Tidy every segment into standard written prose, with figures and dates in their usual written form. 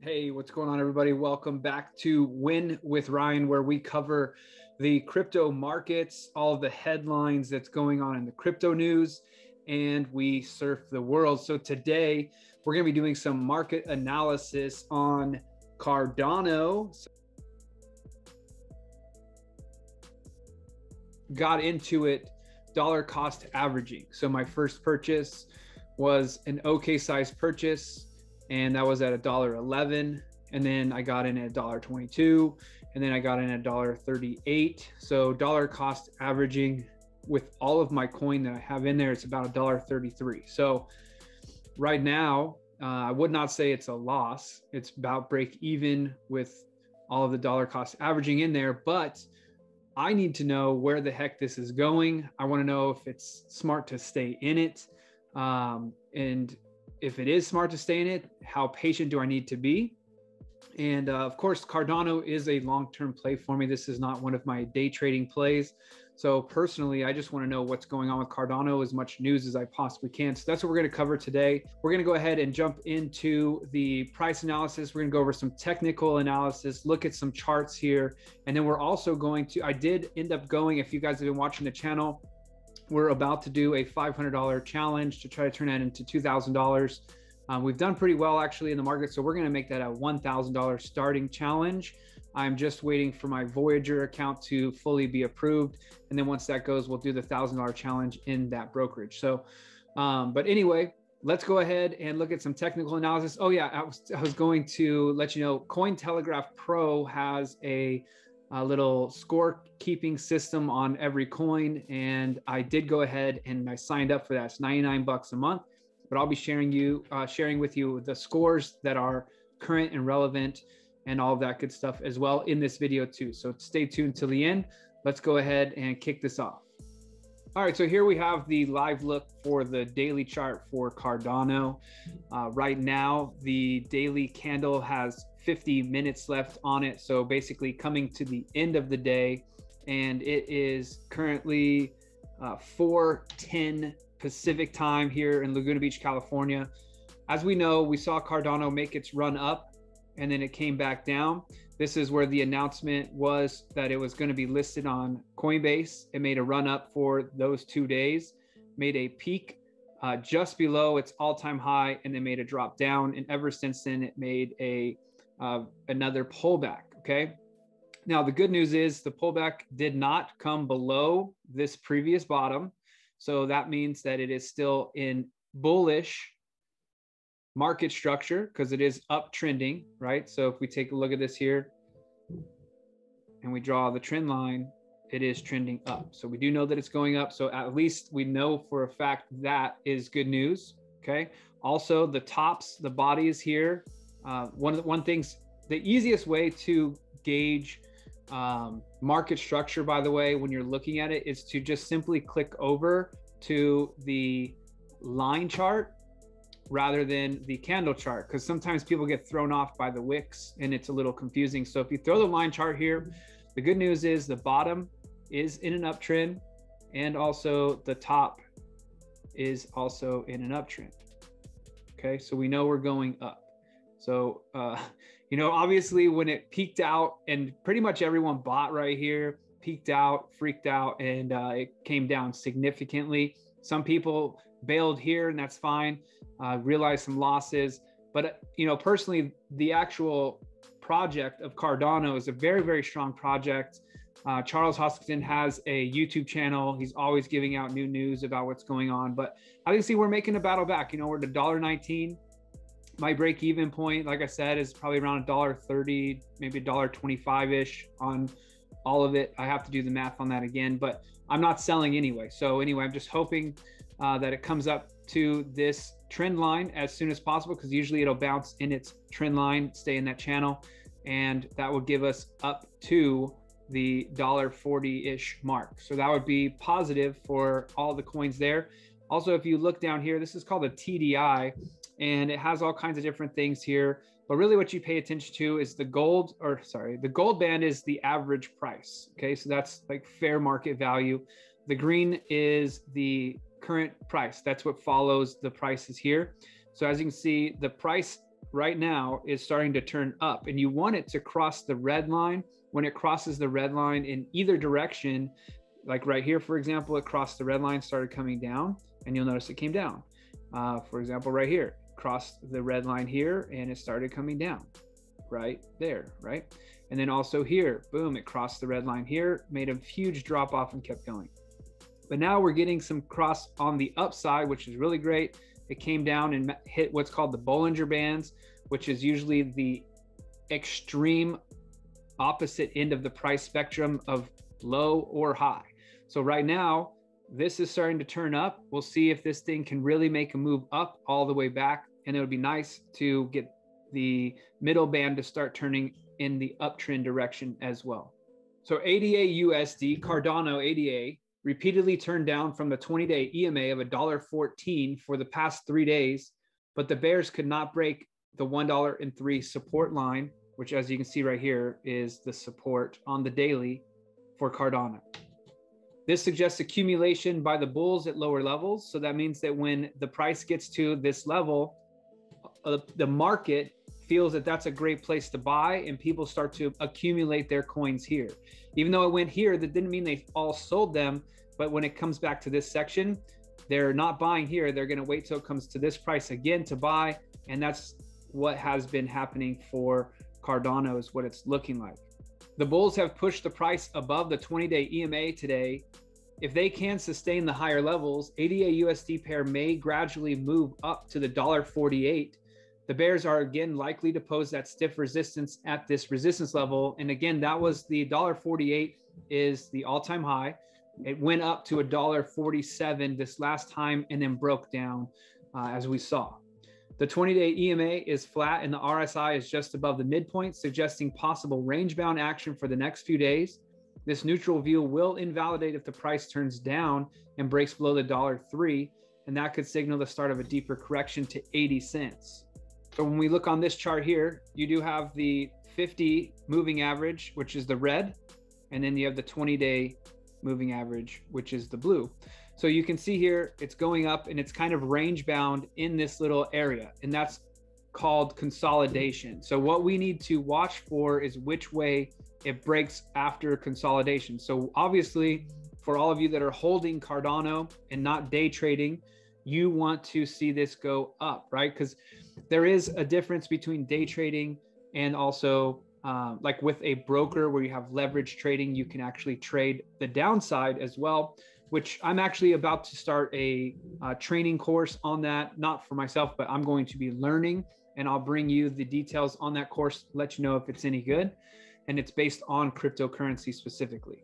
Hey, what's going on, everybody? Welcome back to Win with Ryan, where we cover the crypto markets, all of the headlines that's going on in the crypto news, and we surf the world. So today we're going to be doing some market analysis on Cardano. Got into it dollar cost averaging. So my first purchase was an okay size purchase, and that was at $1.11, and then I got in at $1.22, and then I got in at $1.38. So dollar cost averaging with all of my coin that I have in there, it's about $1.33. So right now, I would not say it's a loss. It's about break even with all of the dollar cost averaging in there, but I need to know where the heck this is going. I want to know if it's smart to stay in it. And if it is smart to stay in it, how patient do I need to be? And of course, Cardano is a long-term play for me. This is not one of my day trading plays. So personally, I just want to know what's going on with Cardano, as much news as I possibly can. So that's what we're going to cover today. We're going to go ahead and jump into the price analysis. We're going to go over some technical analysis, look at some charts here. And then we're also going to, I did end up going, if you guys have been watching the channel, we're about to do a $500 challenge to try to turn that into $2,000. We've done pretty well actually in the market, so we're going to make that a $1,000 starting challenge. I'm just waiting for my Voyager account to fully be approved, and then once that goes, we'll do the $1,000 challenge in that brokerage. So, but anyway, let's go ahead and look at some technical analysis. Oh yeah, I was going to let you know, Cointelegraph Pro has a little scorekeeping system on every coin, and I did go ahead and I signed up for that. It's 99 bucks a month, but I'll be sharing with you the scores that are current and relevant and all of that good stuff as well in this video too. So stay tuned till the end. Let's go ahead and kick this off. All right, so here we have the live look for the daily chart for Cardano. Right now, the daily candle has 50 minutes left on it. So basically coming to the end of the day, and it is currently 4:10 Pacific time here in Laguna Beach, California. As we know, we saw Cardano make its run up and then it came back down. This is where the announcement was that it was going to be listed on Coinbase. It made a run up for those 2 days, made a peak just below its all-time high, and then made a drop down. And ever since then, it made another pullback. Okay. Now, the good news is the pullback did not come below this previous bottom. So that means that it is still in bullish market structure because it is uptrending, right? So if we take a look at this here and we draw the trend line, it is trending up. So we do know that it's going up. So at least we know for a fact that is good news. Okay. Also, the tops, the bodies here. One thing's the easiest way to gauge market structure, by the way, when you're looking at it, is to just simply click over to the line chart rather than the candle chart, because sometimes people get thrown off by the wicks and it's a little confusing. So if you throw the line chart here, the good news is the bottom is in an uptrend, and also the top is also in an uptrend. Okay, so we know we're going up. So you know, obviously when it peaked out and pretty much everyone bought right here, peaked out, freaked out, and it came down significantly. Some people bailed here, and that's fine. Realized some losses, but you know, personally, the actual project of Cardano is a very, very strong project. Charles Hoskinson has a YouTube channel. He's always giving out new news about what's going on. But obviously, we're making a battle back. You know, we're at $1.19. My break-even point, like I said, is probably around $1.30, maybe $1.25-ish on all of it. I have to do the math on that again, but I'm not selling anyway. So anyway, I'm just hoping that it comes up to this trend line as soon as possible, because usually it'll bounce in its trend line, stay in that channel, and that will give us up to the $1.40-ish mark. So that would be positive for all the coins there. Also, if you look down here, this is called a TDI, and it has all kinds of different things here. But really what you pay attention to is the gold band is the average price. Okay, so that's like fair market value. The green is the current price. That's what follows the prices here. So as you can see, the price right now is starting to turn up, and you want it to cross the red line. When it crosses the red line in either direction, like right here, for example, it crossed the red line, started coming down, and you'll notice it came down. For example, right here, crossed the red line here, and it started coming down right there, right? And then also here, boom, it crossed the red line here, made a huge drop off and kept going. But now we're getting some cross on the upside, which is really great. It came down and hit what's called the Bollinger Bands, which is usually the extreme opposite end of the price spectrum of low or high. So right now, this is starting to turn up. We'll see if this thing can really make a move up all the way back. And it would be nice to get the middle band to start turning in the uptrend direction as well. So ADA USD, Cardano ADA, repeatedly turned down from the 20-day EMA of $1.14 for the past 3 days, but the bears could not break the $1.03 support line, which, as you can see right here, is the support on the daily for Cardano. This suggests accumulation by the bulls at lower levels. So that means that when the price gets to this level, the market feels that that's a great place to buy, and people start to accumulate their coins here. Even though it went here, that didn't mean they all sold them. But when it comes back to this section, they're not buying here. They're going to wait till it comes to this price again to buy. And that's what has been happening for Cardano, is what it's looking like. The bulls have pushed the price above the 20-day EMA today. If they can sustain the higher levels, ADA USD pair may gradually move up to the $1.48. The bears are again likely to pose that stiff resistance at this resistance level. And again, that was the $1.48 is the all-time high. It went up to $1.47 this last time and then broke down as we saw. The 20-day EMA is flat and the RSI is just above the midpoint, suggesting possible range-bound action for the next few days. This neutral view will invalidate if the price turns down and breaks below the $1.03, and that could signal the start of a deeper correction to 80 cents. So when we look on this chart here, you do have the 50 moving average, which is the red, and then you have the 20-day moving average, which is the blue. So you can see here, it's going up and it's kind of range bound in this little area, and that's called consolidation. So what we need to watch for is which way it breaks after consolidation. So obviously, for all of you that are holding Cardano and not day trading, you want to see this go up, right? Because there is a difference between day trading and also like with a broker where you have leverage trading, you can actually trade the downside as well, which I'm actually about to start a training course on that, not for myself, but I'm going to be learning, and I'll bring you the details on that course, let you know if it's any good. And it's based on cryptocurrency specifically.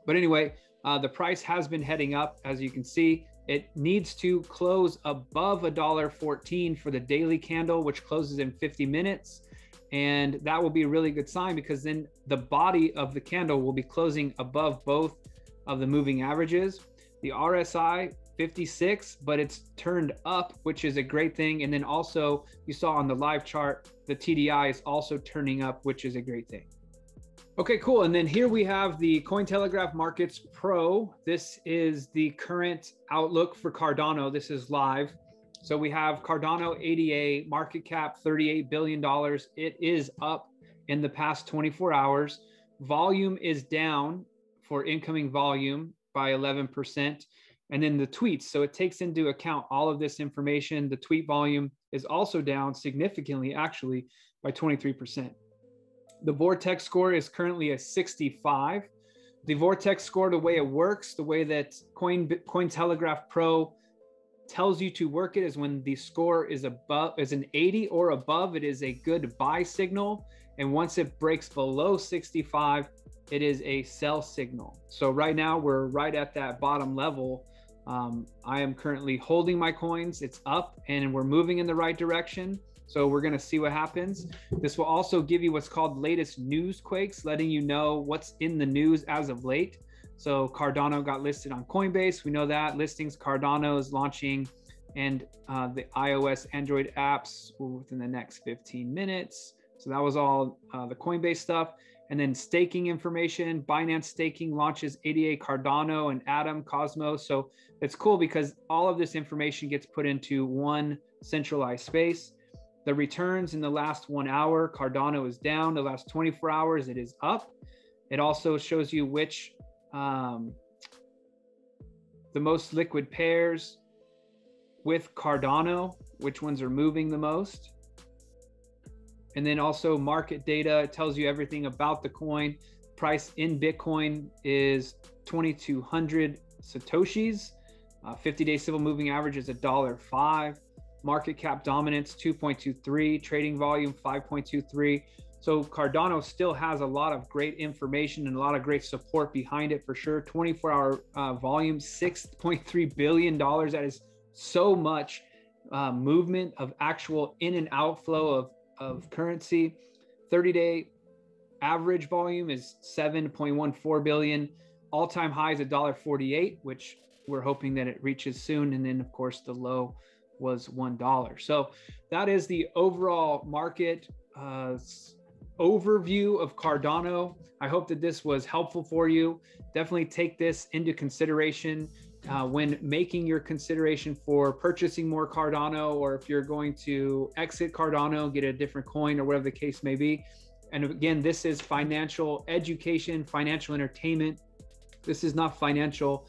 But anyway, the price has been heading up. As you can see, it needs to close above $1.14 for the daily candle, which closes in 50 minutes. And that will be a really good sign, because then the body of the candle will be closing above both of the moving averages. The RSI 56, but it's turned up, which is a great thing. And then also you saw on the live chart, the TDI is also turning up, which is a great thing. Okay, cool. And then here we have the Cointelegraph Markets Pro. This is the current outlook for Cardano. This is live. So we have Cardano ADA market cap, $38 billion. It is up in the past 24 hours. Volume is down for incoming volume by 11%. And then the tweets. So it takes into account all of this information. The tweet volume is also down significantly, actually, by 23%. The Vortex score is currently a 65. The Vortex score, the way it works, the way that Cointelegraph Pro tells you to work it, is when the score is above, is an 80 or above, it is a good buy signal. And once it breaks below 65, it is a sell signal. So right now we're right at that bottom level. I am currently holding my coins. It's up and we're moving in the right direction. So we're going to see what happens. This will also give you what's called latest news quakes, letting you know what's in the news as of late. So Cardano got listed on Coinbase. We know that listings. Cardano is launching and the iOS Android apps within the next 15 minutes. So that was all the Coinbase stuff. And then staking information, Binance Staking launches ADA Cardano and Atom Cosmos. So it's cool because all of this information gets put into one centralized space. The returns in the last 1 hour, Cardano is down. The last 24 hours, it is up. It also shows you which the most liquid pairs with Cardano, which ones are moving the most. And then also market data, it tells you everything about the coin. Price in Bitcoin is 2,200 Satoshis. 50-day civil moving average is $1.05. Market cap dominance 2.23, trading volume 5.23. So Cardano still has a lot of great information and a lot of great support behind it for sure. 24-hour volume, $6.3 billion. That is so much movement of actual in and outflow of currency. 30-day average volume is 7.14 billion. All-time high is $1.48, which we're hoping that it reaches soon. And then of course the low was $1. So that is the overall market overview of Cardano. I hope that this was helpful for you. Definitely take this into consideration when making your consideration for purchasing more Cardano, or if you're going to exit Cardano, get a different coin or whatever the case may be. And again, this is financial education, financial entertainment. This is not financial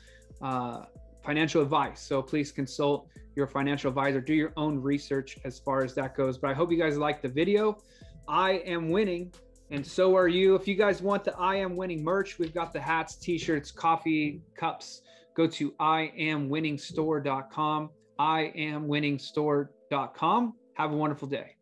advice. So please consult your financial advisor, do your own research as far as that goes. But I hope you guys liked the video. I am winning, and so are you. If you guys want the I Am Winning merch, we've got the hats, t-shirts, coffee cups. Go to iamwinningstore.com, iamwinningstore.com. Have a wonderful day.